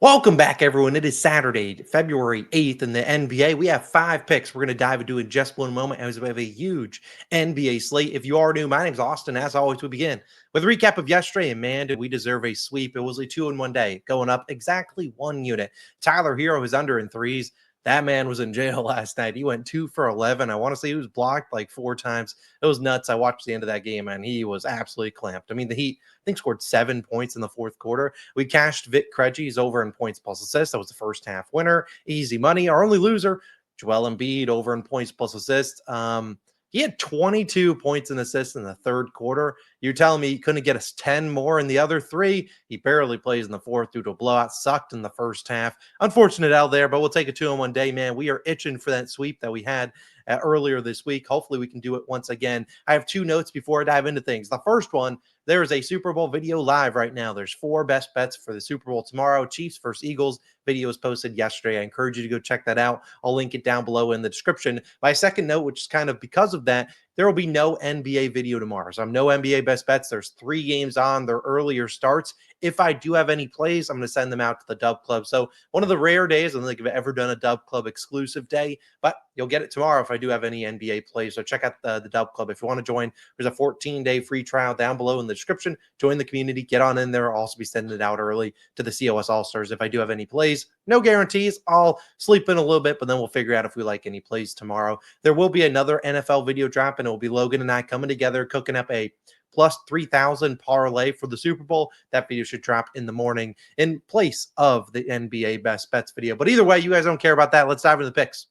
Welcome back, everyone. It is Saturday, February 8th in the NBA. We have 5 picks we're going to dive into in just one moment as we have a huge NBA slate. If you are new, my name's Austin. As always, we begin with a recap of yesterday. And man, did we deserve a sweep. It was a 2-in-1 day, going up exactly 1 unit. Tyler Hero is under in threes. That man was in jail last night. He went 2 for 11. I want to say he was blocked like 4 times. It was nuts. I watched the end of that game, and he was absolutely clamped. I mean, the Heat, I think, scored 7 points in the fourth quarter. We cashed Vic Krejci's over in points plus assists. That was the first half winner. Easy money. Our only loser, Joel Embiid, over in points plus assists. He had 22 points and assists in the third quarter. You're telling me he couldn't get us 10 more in the other three? He barely plays in the fourth due to a blowout. Sucked in the first half. Unfortunate out there, but we'll take a 2-in-1 day, man. We are itching for that sweep that we had earlier this week. Hopefully we can do it once again. I have 2 notes before I dive into things. The first one, there is a Super Bowl video live right now. There's 4 best bets for the Super Bowl tomorrow. Chiefs versus Eagles video was posted yesterday. I encourage you to go check that out. I'll link it down below in the description. My second note, which is kind of because of that, there will be no NBA video tomorrow. So I'm no NBA best bets. There's 3 games on. Their earlier starts. If I do have any plays, I'm going to send them out to the DubClub. So one of the rare days, I don't think I've ever done a DubClub exclusive day, but you'll get it tomorrow if I do have any NBA plays. So check out the DubClub. If you want to join, there's a 14-day free trial down below in the description. Join the community. Get on in there. I'll also be sending it out early to the COS All-Stars if I do have any plays. No guarantees. I'll sleep in a little bit, but then we'll figure out if we like any plays tomorrow. There will be another NFL video drop, and it will be Logan and I coming together, cooking up a plus 3,000 parlay for the Super Bowl. That video should drop in the morning in place of the NBA best bets video. But either way, you guys don't care about that. Let's dive into the picks.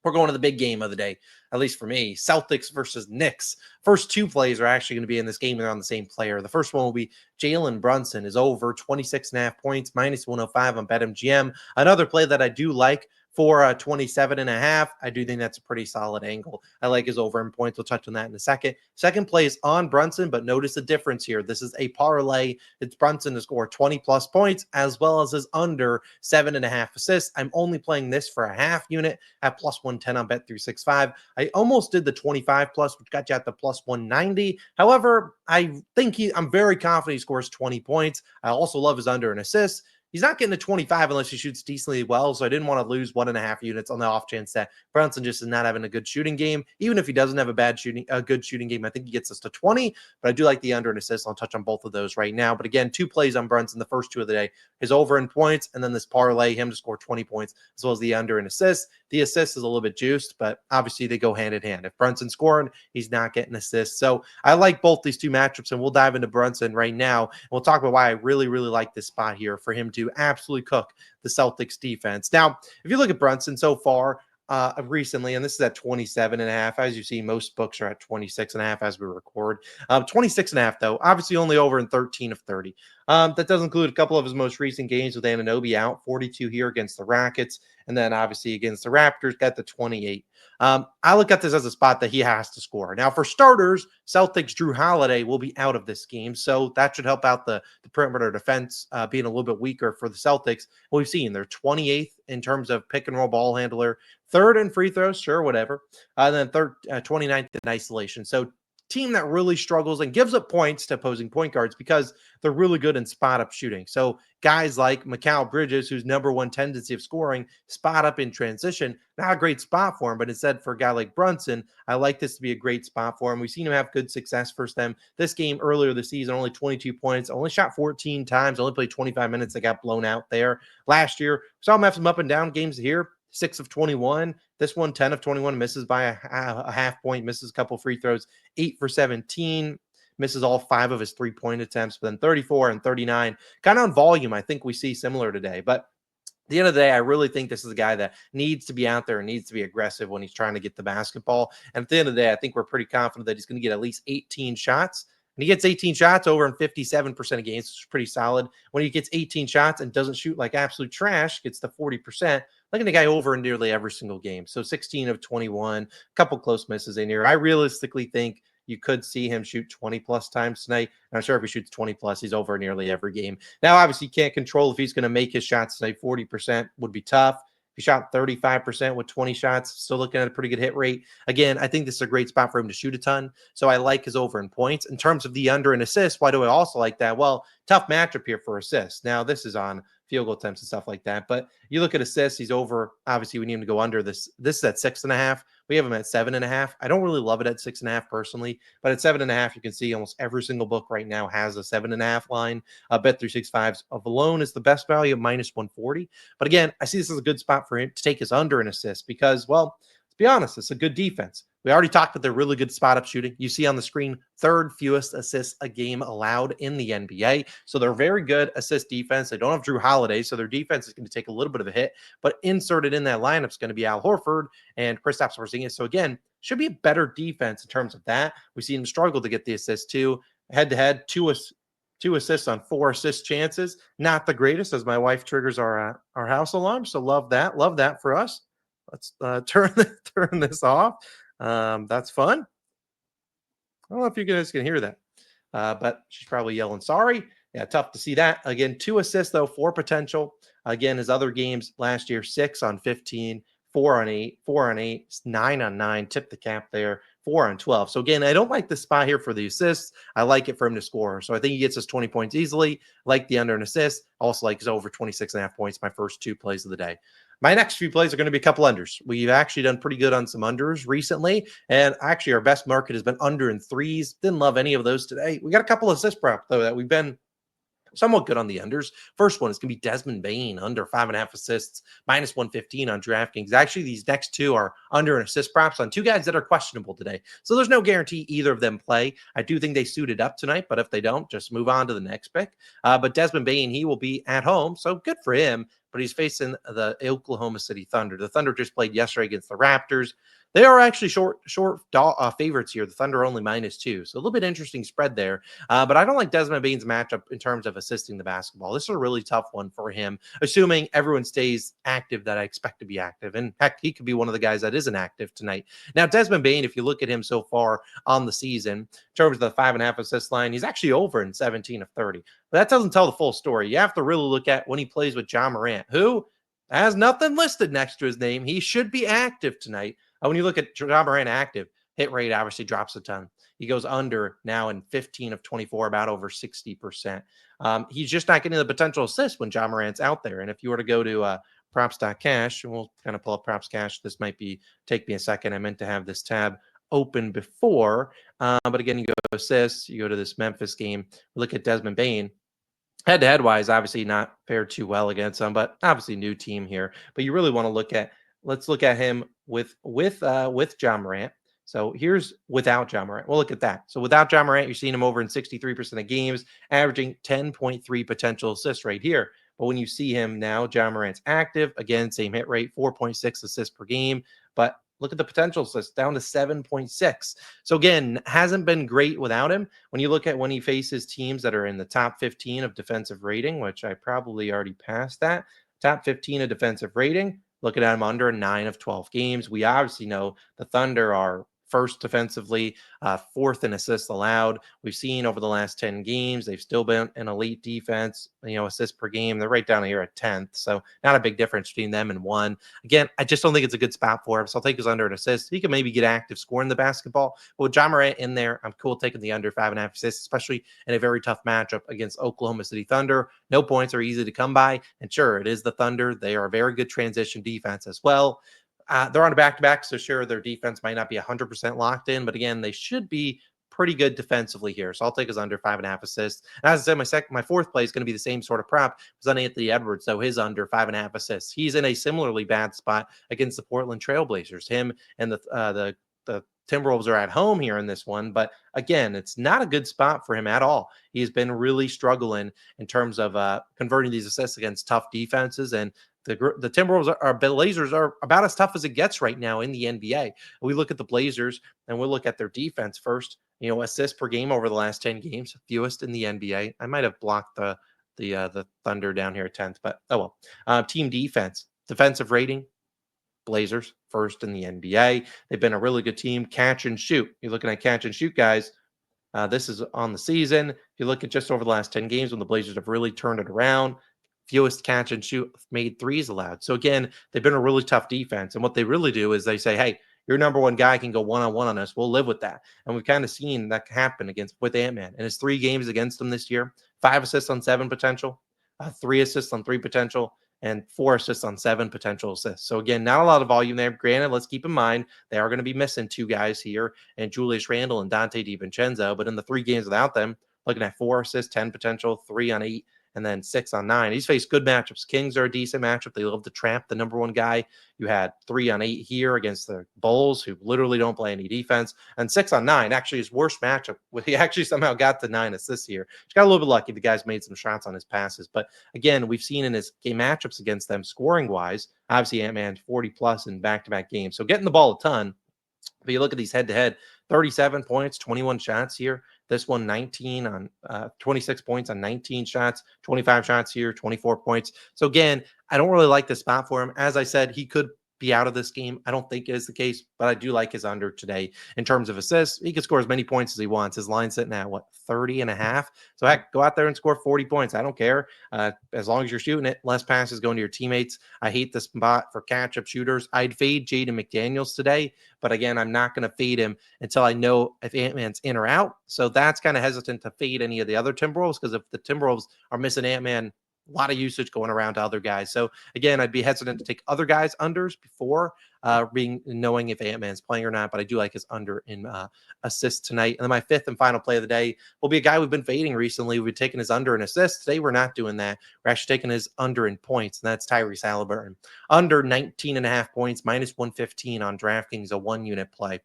We're going to the big game of the day, at least for me. Celtics versus Knicks. First 2 plays are actually going to be in this game. They're on the same player. The first one will be Jalen Brunson is over 26.5 points, minus 105 on BetMGM. Another play that I do like for 27.5. I do think that's a pretty solid angle. I like his over in points. We'll touch on that in a second. Second play is on Brunson, but notice the difference here. This is a parlay. It's Brunson to score 20 plus points as well as his under 7.5 assists. I'm only playing this for a half unit at plus 110 on Bet365. I almost did the 25 plus, which got you at the plus 190. However, I'm very confident he scores 20 points. I also love his under and assists. He's not getting to 25 unless he shoots decently well, so I didn't want to lose 1.5 units on the off chance that Brunson just is not having a good shooting game. Even if he doesn't have a good shooting game, I think he gets us to 20, but I do like the under and assist. I'll touch on both of those right now. But again, 2 plays on Brunson, the first 2 of the day, his over in points, and then this parlay, him to score 20 points, as well as the under and assist. The assist is a little bit juiced, but obviously they go hand in hand. If Brunson's scoring, he's not getting assists. So I like both these 2 matchups, and we'll dive into Brunson right now. And we'll talk about why I really, really like this spot here for him to absolutely cook the Celtics defense. Now, if you look at Brunson so far recently, and this is at 27.5, as you see, most books are at 26.5 as we record. 26.5, though, obviously only over in 13 of 30. That does include a couple of his most recent games with Anunoby out, 42 here against the Rockets, and then obviously against the Raptors, got the 28. I look at this as a spot that he has to score. Now, for starters, Celtics Drew Holiday will be out of this game, so that should help out the perimeter defense being a little bit weaker for the Celtics. We've seen they're 28th in terms of pick and roll ball handler, 3rd in free throws, sure, whatever, and then 29th in isolation. So team that really struggles and gives up points to opposing point guards because they're really good in spot up shooting. So guys like Mikal Bridges, whose number 1 tendency of scoring, spot up in transition, not a great spot for him, but instead for a guy like Brunson, I like this to be a great spot for him. We've seen him have good success for them. This game earlier this season, only 22 points, only shot 14 times, only played 25 minutes. They got blown out there. Last year, saw him have some up and down games here. 6 of 21. This one, 10 of 21, misses by a half point, misses a couple free throws, 8 for 17, misses all 5 of his 3-point attempts, but then 34 and 39. Kind of on volume, I think we see similar today. But at the end of the day, I really think this is a guy that needs to be out there and needs to be aggressive when he's trying to get the basketball. And at the end of the day, I think we're pretty confident that he's going to get at least 18 shots. And he gets 18 shots over in 57% of games, which is pretty solid. When he gets 18 shots and doesn't shoot like absolute trash, gets to 40%, look at the guy over in nearly every single game. So 16 of 21, a couple close misses in here. I realistically think you could see him shoot 20 plus times tonight. And I'm sure if he shoots 20 plus, he's over nearly every game. Now, obviously, you can't control if he's going to make his shots tonight. 40% would be tough. He shot 35% with 20 shots, still looking at a pretty good hit rate. Again, I think this is a great spot for him to shoot a ton. So I like his over in points. In terms of the under and assists, why do I also like that? Well, tough matchup here for assists. Now, this is on field goal attempts and stuff like that. But you look at assists, he's over. Obviously, we need him to go under this. This is at 6.5. We have him at 7.5. I don't really love it at 6.5 personally, but at 7.5, you can see almost every single book right now has a 7.5 line. Bet365's of alone is the best value at -140. But again, I see this as a good spot for him to take his under an assist because, well, let's be honest, it's a good defense. We already talked about their really good spot up shooting. You see on the screen, third fewest assists a game allowed in the NBA. So they're very good assist defense. They don't have Drew Holiday, so their defense is going to take a little bit of a hit. But inserted in that lineup is going to be Al Horford and Kristaps Porzingis. So again, should be a better defense in terms of that. We've seen them struggle to get the assist too. Head-to-head, two assists on 4 assist chances. Not the greatest, as my wife triggers our house alarm. So love that. Love that for us. Let's turn this off. That's fun. I don't know if you guys can hear that, but she's probably yelling, sorry. Yeah, tough to see that. Again, 2 assists, though, 4 potential. Again, his other games last year, 6 on 15, 4 on 8, 4 on 8, 9 on 9, tip the cap there, 4 on 12. So again, I don't like the spot here for the assists. I like it for him to score. So I think he gets us 20 points easily. Like the under an assist. Also like his over 26.5 points, my first 2 plays of the day. My next few plays are going to be a couple unders. We've actually done pretty good on some unders recently. And actually, our best market has been under in 3s. Didn't love any of those today. We got a couple of assist props, though, that we've been somewhat good on the unders. First one is going to be Desmond Bane, under 5.5 assists, -115 on DraftKings. Actually, these next 2 are under an assist props on 2 guys that are questionable today. So there's no guarantee either of them play. I do think they suited up tonight, but if they don't, just move on to the next pick. But Desmond Bane, he will be at home, so good for him. But he's facing the Oklahoma City Thunder. The Thunder just played yesterday against the Raptors. They are actually short favorites here. The Thunder only -2. So a little bit interesting spread there. But I don't like Desmond Bane's matchup in terms of assisting the basketball. This is a really tough one for him, assuming everyone stays active that I expect to be active. And heck, he could be one of the guys that isn't active tonight. Now, Desmond Bane, if you look at him so far on the season, in terms of the 5.5 assist line, he's actually over in 17 of 30. But that doesn't tell the full story. You have to really look at when he plays with Ja Morant, who has nothing listed next to his name. He should be active tonight. When you look at Ja Morant active, hit rate obviously drops a ton. He goes under now in 15 of 24, about over 60%. He's just not getting the potential assist when Ja Morant's out there. And if you were to go to props.cash, and we'll kind of pull up props cash. This might take me a second. I meant to have this tab open before. But again, you go to assists, you go to this Memphis game, look at Desmond Bane. Head-to-head wise, obviously not fared too well against them, but obviously new team here. But you really want to let's look at him with Ja Morant. So here's without Ja Morant. We'll look at that. So without Ja Morant, you're seeing him over in 63% of games, averaging 10.3 potential assists right here. But when you see him now, Ja Morant's active. Again, same hit rate, 4.6 assists per game. But look at the potential assists down to 7.6. So again, hasn't been great without him. When you look at when he faces teams that are in the top 15 of defensive rating, which I probably already passed that, top 15 of defensive rating, looking at him under 9 of 12 games. We obviously know the Thunder are first defensively, fourth in assists allowed. We've seen over the last 10 games, they've still been an elite defense, assists per game. They're right down here at 10th. So not a big difference between them and 1. Again, I just don't think it's a good spot for him. So I'll take his under an assist. He can maybe get active scoring the basketball. But with Ja Morant in there, I'm cool taking the under 5.5 assists, especially in a very tough matchup against Oklahoma City Thunder. No points are easy to come by. And sure, it is the Thunder. They are a very good transition defense as well. They're on a back-to-back, so sure, their defense might not be 100% locked in, but again, they should be pretty good defensively here. So I'll take his under 5.5 assists. And as I said, my fourth play is going to be the same sort of prop. It was on Anthony Edwards, so his under 5.5 assists. He's in a similarly bad spot against the Portland Trailblazers. Him and the Timberwolves are at home here in this one, but again, it's not a good spot for him at all. He's been really struggling in terms of converting these assists against tough defenses, and the Timberwolves Blazers are about as tough as it gets right now in the NBA. We look at the Blazers and we'll look at their defense first. Assists per game over the last 10 games, fewest in the NBA. I might have blocked the Thunder down here at 10th, but oh well. Team defense, defensive rating, Blazers first in the NBA. They've been a really good team. Catch and shoot. You're looking at catch and shoot, guys. This is on the season. If you look at just over the last 10 games when the Blazers have really turned it around, fewest catch and shoot made threes allowed. So again, they've been a really tough defense. And what they really do is they say, hey, your number one guy can go one-on-one on us. We'll live with that. And we've kind of seen that happen with Ant-Man. In his 3 games against them this year, 5 assists on 7 potential. 3 assists on 3 potential, and 4 assists on 7 potential assists. So again, not a lot of volume there. Granted, let's keep in mind they are going to be missing 2 guys here, and Julius Randle and Dante DiVincenzo. But in the 3 games without them, looking at 4 assists, 10 potential, 3 on 8, and then 6 on 9. He's faced good matchups. Kings are a decent matchup. They love to trap the number 1 guy. You had 3 on 8 here against the Bulls, who literally don't play any defense. And 6 on 9, actually his worst matchup. He actually somehow got to 9 assists here. He's got a little bit lucky. The guy's made some shots on his passes. But again, we've seen in his game matchups against them, scoring-wise, obviously Ant-Man 40-plus in back-to-back games. So getting the ball a ton. But you look at these head-to-head, 37 points, 21 shots here. This one, 19 on 26 points on 19 shots, 25 shots here, 24 points. So again, I don't really like the spot for him. As I said, he could be out of this game. I don't think it is the case, but I do like his under today in terms of assists. He can score as many points as he wants. His line's sitting at 30.5. So heck, go out there and score 40 points. I don't care. As long as you're shooting it, less passes going to your teammates. I hate the spot for catch-up shooters. I'd fade Jaden McDaniels today, but again, I'm not going to fade him until I know if Ant-Man's in or out. So that's kind of hesitant to fade any of the other Timberwolves, because if the Timberwolves are missing Ant-Man, a lot of usage going around to other guys. So again, I'd be hesitant to take other guys' unders before knowing if Ant-Man's playing or not, but I do like his under in assists tonight. And then my 5th and final play of the day will be a guy we've been fading recently. We've taken his under in assists. Today, we're not doing that. We're actually taking his under in points, and that's Tyrese Halliburton. Under 19.5 points, minus 115 on DraftKings, a 1-unit play.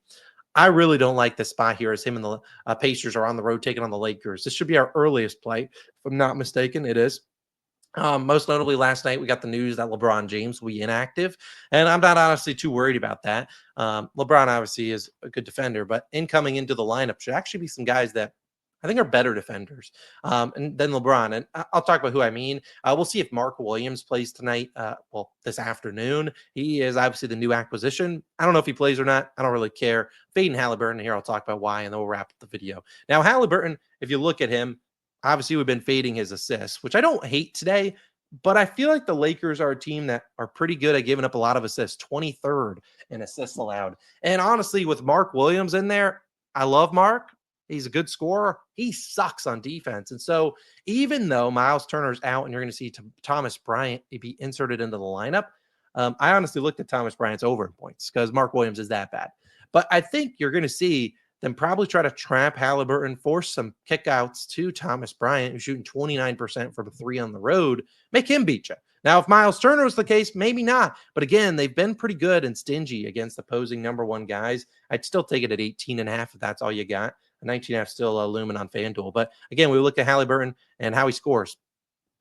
I really don't like this spot here as him and the Pacers are on the road taking on the Lakers. This should be our earliest play. If I'm not mistaken, it is. Most notably, last night we got the news that LeBron James will be inactive, and I'm not honestly too worried about that. LeBron obviously is a good defender, but incoming into the lineup should actually be some guys that I think are better defenders and than LeBron. And I'll talk about who I mean. We'll see if Mark Williams plays tonight. This afternoon. He is obviously the new acquisition. I don't know if he plays or not. I don't really care. Fading Halliburton here. I'll talk about why, and then we'll wrap up the video. Now, Halliburton, if you look at him, obviously, we've been fading his assists, which I don't hate today, but I feel like the Lakers are a team that are pretty good at giving up a lot of assists, 23rd in assists allowed. And honestly, with Mark Williams in there, I love Mark. He's a good scorer. He sucks on defense. And so even though Miles Turner's out and you're going to see Thomas Bryant be inserted into the lineup, I honestly looked at Thomas Bryant's over in points because Mark Williams is that bad. But I think you're going to see them probably try to trap Halliburton, force some kickouts to Thomas Bryant, who's shooting 29% from 3 on the road, make him beat you. Now, if Miles Turner was the case, maybe not. But again, they've been pretty good and stingy against opposing number 1 guys. I'd still take it at 18.5 if that's all you got. 19.5 still looming on FanDuel. But again, we look at Halliburton and how he scores.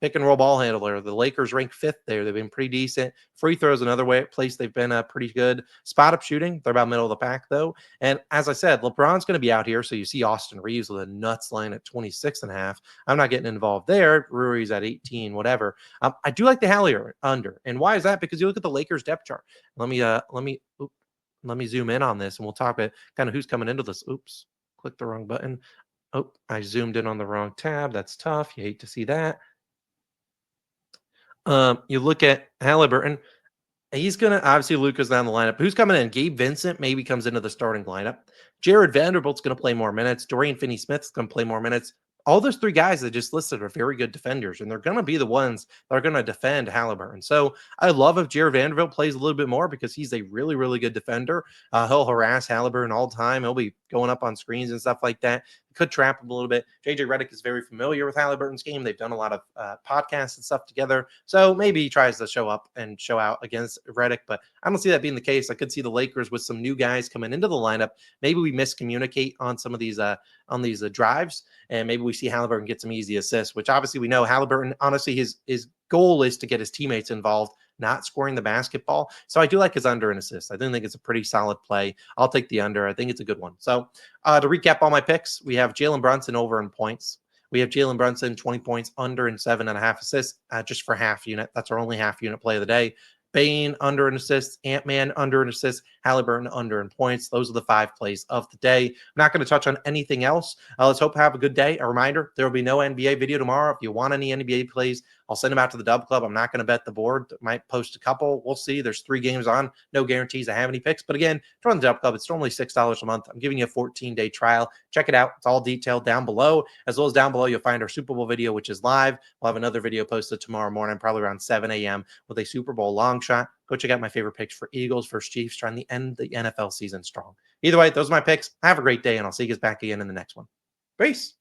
Pick and roll ball handler. The Lakers rank 5th there. They've been pretty decent. Free throws another place they've been pretty good. Spot up shooting, they're about middle of the pack though. And as I said, LeBron's going to be out here, so you see Austin Reeves with a nuts line at 26.5. I'm not getting involved there. Rui's at 18, whatever. I do like the Halliburton under, and why is that? Because you look at the Lakers depth chart. Let me zoom in on this, and we'll talk about kind of who's coming into this. Oops, clicked the wrong button. Oh, I zoomed in on the wrong tab. That's tough. You hate to see that. You look at Halliburton. He's going to obviously Luka's down the lineup. Who's coming in? Gabe Vincent maybe comes into the starting lineup. Jared Vanderbilt's going to play more minutes. Dorian Finney-Smith's going to play more minutes. All those 3 guys that just listed are very good defenders, and they're going to be the ones that are going to defend Halliburton. So I love if Jared Vanderbilt plays a little bit more because he's a really, really good defender. He'll harass Halliburton all the time. He'll be going up on screens and stuff like that. Could trap him a little bit. JJ Redick is very familiar with Halliburton's game. They've done a lot of podcasts and stuff together. So maybe he tries to show up and show out against Redick, but I don't see that being the case. I could see the Lakers with some new guys coming into the lineup. Maybe we miscommunicate on some of these drives, and maybe we see Halliburton get some easy assists, which obviously we know Halliburton, honestly, his goal is to get his teammates involved, not scoring the basketball. So I do like his under and assist. I do think it's a pretty solid play. I'll take the under. I think it's a good one. So to recap all my picks, we have Jalen Brunson over in points. We have Jalen Brunson, 20 points, under and 7.5 assists, just for half unit. That's our only half unit play of the day. Bane under an assist, Ant-Man under an assist, Halliburton under in points. Those are the 5 plays of the day. I'm not going to touch on anything else. Let's hope you have a good day. A reminder, there will be no NBA video tomorrow. If you want any NBA plays, I'll send them out to the DubClub. I'm not going to bet the board. Might post a couple. We'll see. There's 3 games on. No guarantees I have any picks. But again, join the DubClub. It's normally $6 a month. I'm giving you a 14-day trial. Check it out. It's all detailed down below. As well as down below, you'll find our Super Bowl video, which is live. We'll have another video posted tomorrow morning, probably around 7 a.m. with a Super Bowl long shot. Go check out my favorite picks for Eagles versus Chiefs, trying to end the NFL season strong. Either way, those are my picks. Have a great day, and I'll see you guys back again in the next one. Peace.